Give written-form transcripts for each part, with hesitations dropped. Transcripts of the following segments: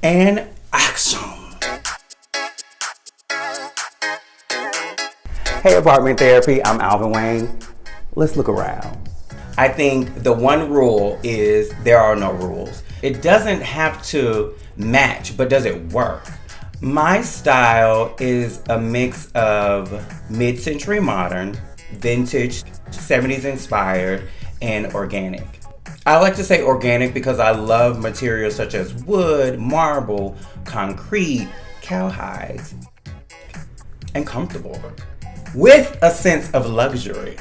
And action. Hey, Apartment Therapy, I'm Alvin Wayne. Let's look around. I think the one rule is there are no rules. It doesn't have to match, but does it work? My style is a mix of mid-century modern, vintage, 70s inspired, and organic. I like to say organic because I love materials such as wood, marble, concrete, cowhides, and comfortable, with a sense of luxury.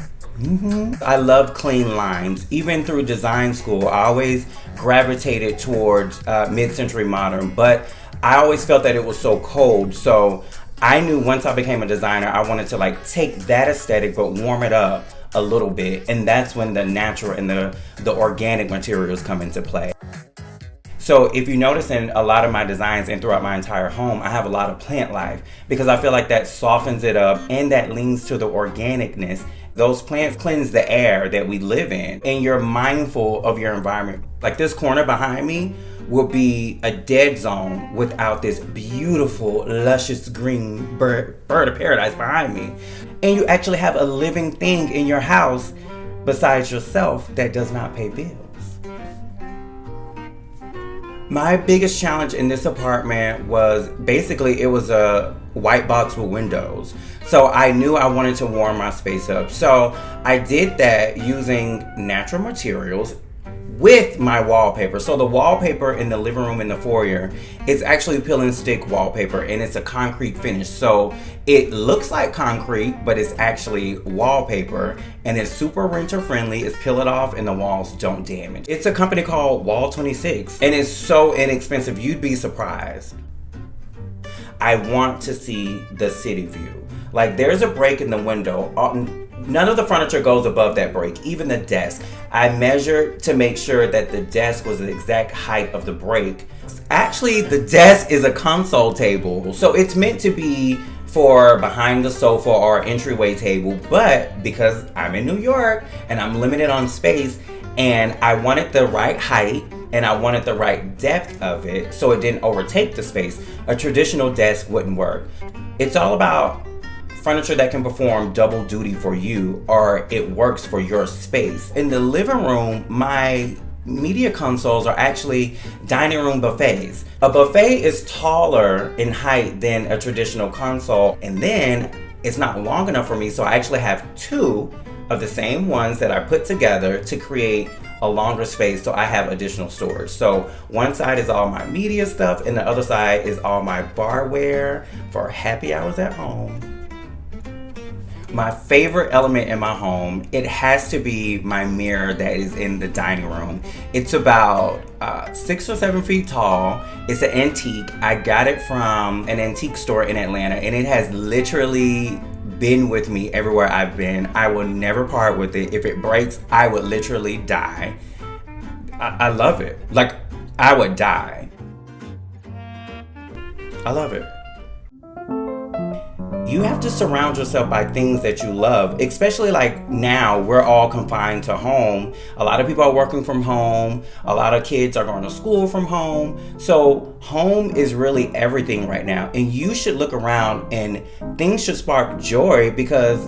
I love clean lines. Even through design school, I always gravitated towards mid-century modern, but I always felt that it was so cold. So I knew once I became a designer, I wanted to take that aesthetic but warm it up a little bit, and that's when the natural and the organic materials come into play. So if you notice in a lot of my designs and throughout my entire home, I have a lot of plant life because I feel like that softens it up and that leans to the organicness. Those plants cleanse the air that we live in, and you're mindful of your environment. Like this corner behind me will be a dead zone without this beautiful, luscious green bird of paradise behind me. And you actually have a living thing in your house besides yourself that does not pay bills. My biggest challenge in this apartment was basically it was a white box with windows. So I knew I wanted to warm my space up. So I did that using natural materials with my wallpaper. So the wallpaper in the living room and the foyer is actually peel and stick wallpaper, and it's a concrete finish. So it looks like concrete, but it's actually wallpaper, and it's super renter friendly. It's peel it off and the walls don't damage. It's a company called Wall 26, and it's so inexpensive, you'd be surprised. I want to see the city view. Like there's a break in the window. None of the furniture goes above that break, even the desk. I measured to make sure that the desk was the exact height of the break. Actually, the desk is a console table, so it's meant to be for behind the sofa or entryway table, but because I'm in New York and I'm limited on space and I wanted the right height and I wanted the right depth of it so it didn't overtake the space, a traditional desk wouldn't work. It's all about furniture that can perform double duty for you, or it works for your space. In the living room, my media consoles are actually dining room buffets. A buffet is taller in height than a traditional console, and then it's not long enough for me, so I actually have two of the same ones that I put together to create a longer space, so I have additional storage. So one side is all my media stuff, and the other side is all my barware for happy hours at home. My favorite element in my home, it has to be my mirror that is in the dining room. It's about 6 or 7 feet tall. It's an antique. I got it from an antique store in Atlanta, and it has literally been with me everywhere I've been. I will never part with it. If it breaks, I would literally die. I love it. Like, I would die. I love it. You have to surround yourself by things that you love, especially like now we're all confined to home. A lot of people are working from home. A lot of kids are going to school from home. So home is really everything right now. And you should look around and things should spark joy because,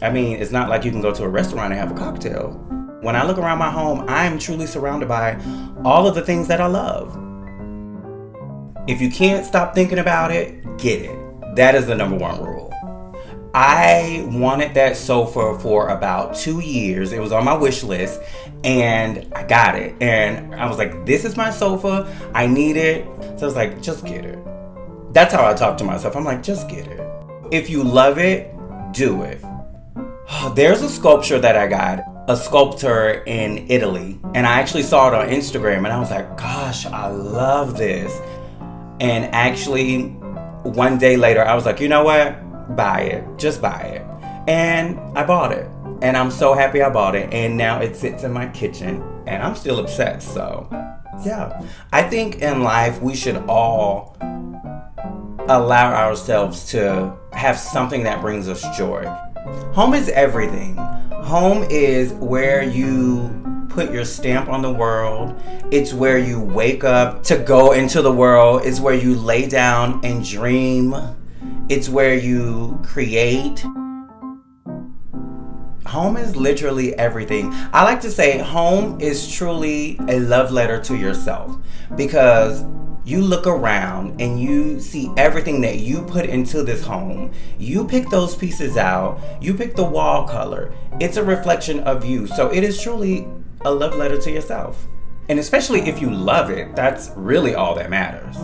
it's not like you can go to a restaurant and have a cocktail. When I look around my home, I am truly surrounded by all of the things that I love. If you can't stop thinking about it, get it. That is the number one rule. I wanted that sofa for about 2 years. It was on my wish list and I got it. And I was like, this is my sofa. I need it. So I was like, just get it. That's how I talk to myself. I'm like, just get it. If you love it, do it. There's a sculpture that I got, a sculptor in Italy. And I actually saw it on Instagram and I was like, gosh, I love this. And actually, one day later, I was like, you know what? Buy it. Just buy it. And I bought it. And I'm so happy I bought it. And now it sits in my kitchen. And I'm still obsessed. So, yeah. I think in life, we should all allow ourselves to have something that brings us joy. Home is everything. Home is where you put your stamp on the world. It's where you wake up to go into the world. It's where you lay down and dream. It's where you create. Home is literally everything. I like to say home is truly a love letter to yourself, because you look around and you see everything that you put into this home. You pick those pieces out. You pick the wall color. It's a reflection of you. So it is truly a love letter to yourself. And especially if you love it, that's really all that matters.